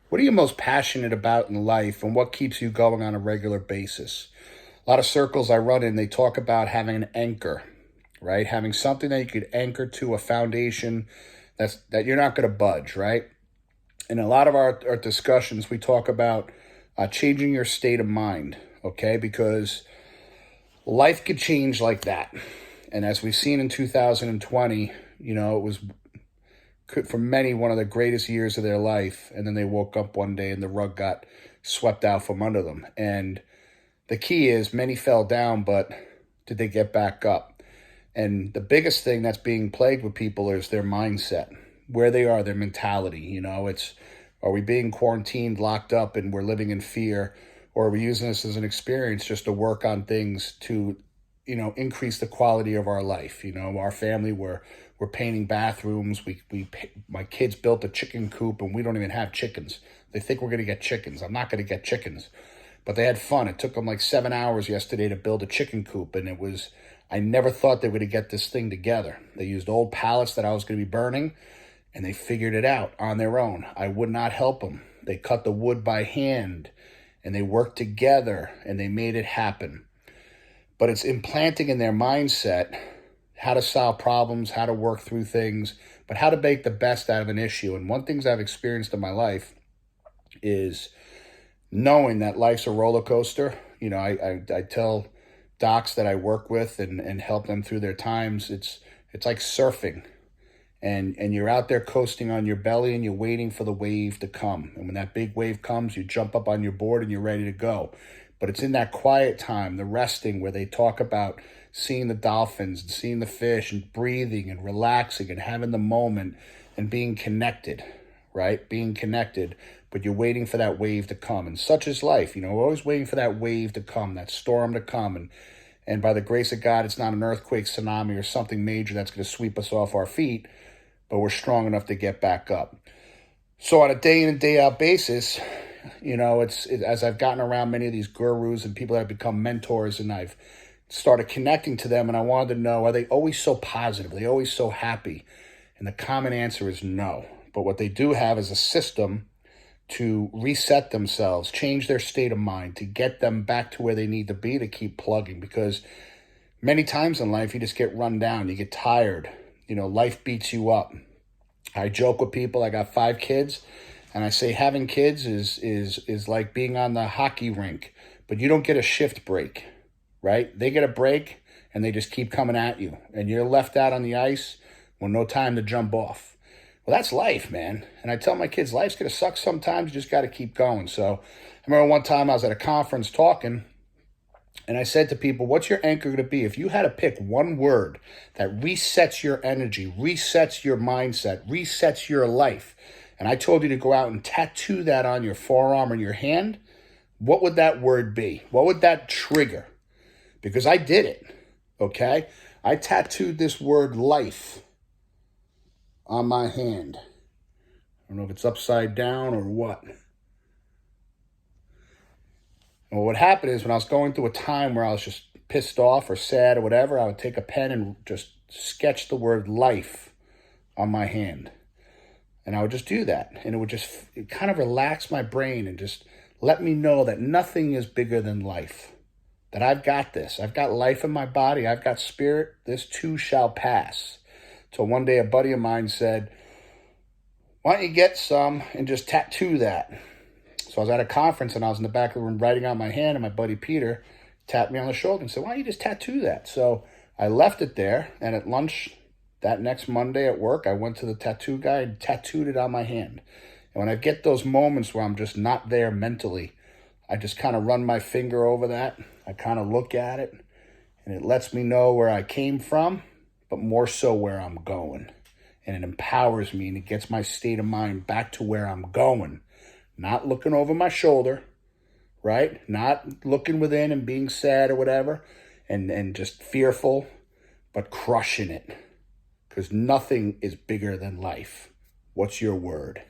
What are you most passionate about in life and what keeps you going on a regular basis? A lot of circles I run in, they talk about having an anchor, right? Having something that you could anchor to a foundation that you're not going to budge, right? In a lot of our discussions, we talk about changing your state of mind, okay? Because life could change like that. And as we've seen in 2020, it was for many one of the greatest years of their life. And then they woke up one day and the rug got swept out from under them. And the key is many fell down, but did they get back up? And the biggest thing that's being plagued with people is their mindset, where they are, their mentality. Are we being quarantined, locked up, and we're living in fear? Or are we using this as an experience just to work on things to, increase the quality of our life? Our family, we're painting bathrooms. My kids built a chicken coop and we don't even have chickens. They think we're going to get chickens. I'm not going to get chickens. But they had fun. It took them like 7 hours yesterday to build a chicken coop. And I never thought they were going to get this thing together. They used old pallets that I was going to be burning and they figured it out on their own. I would not help them. They cut the wood by hand and they worked together and they made it happen. But it's implanting in their mindset how to solve problems, how to work through things, but how to make the best out of an issue. And one thing I've experienced in my life is knowing that life's a roller coaster. I tell docs that I work with and help them through their times, it's like surfing. And you're out there coasting on your belly and you're waiting for the wave to come. And when that big wave comes, you jump up on your board and you're ready to go. But it's in that quiet time, the resting, where they talk about seeing the dolphins and seeing the fish and breathing and relaxing and having the moment and being connected, right? Being connected, but you're waiting for that wave to come. And such is life. We're always waiting for that wave to come, that storm to come. And by the grace of God, it's not an earthquake, tsunami, or something major that's going to sweep us off our feet, but we're strong enough to get back up. So on a day in and day out basis, as I've gotten around many of these gurus and people that have become mentors, and I've started connecting to them, and I wanted to know, are they always so positive? Are they always so happy? And the common answer is no. But what they do have is a system to reset themselves, change their state of mind, to get them back to where they need to be, to keep plugging. Because many times in life, you just get run down, you get tired. Life beats you up. I joke with people, I got 5 kids, and I say having kids is like being on the hockey rink, but you don't get a shift break, right? They get a break and they just keep coming at you, and you're left out on the ice with no time to jump off. Well, that's life, man. And I tell my kids, life's going to suck sometimes. You just got to keep going. So I remember one time I was at a conference talking, and I said to people, what's your anchor going to be? If you had to pick one word that resets your energy, resets your mindset, resets your life, and I told you to go out and tattoo that on your forearm or your hand, what would that word be? What would that trigger? Because I did it, okay? I tattooed this word life on my hand. I don't know if it's upside down or what. Well, what happened is when I was going through a time where I was just pissed off or sad or whatever, I would take a pen and just sketch the word life on my hand. And I would just do that. And it kind of relax my brain and just let me know that nothing is bigger than life. That I've got this. I've got life in my body. I've got spirit. This too shall pass. So one day a buddy of mine said, why don't you get some and just tattoo that? So I was at a conference and I was in the back of the room writing on my hand, and my buddy Peter tapped me on the shoulder and said, why don't you just tattoo that? So I left it there, and at lunch that next Monday at work, I went to the tattoo guy and tattooed it on my hand. And when I get those moments where I'm just not there mentally, I just kind of run my finger over that. I kind of look at it, and it lets me know where I came from, but more so where I'm going. And it empowers me, and it gets my state of mind back to where I'm going. Not looking over my shoulder, right? Not looking within and being sad or whatever, and just fearful, but crushing it. Because nothing is bigger than life. What's your word?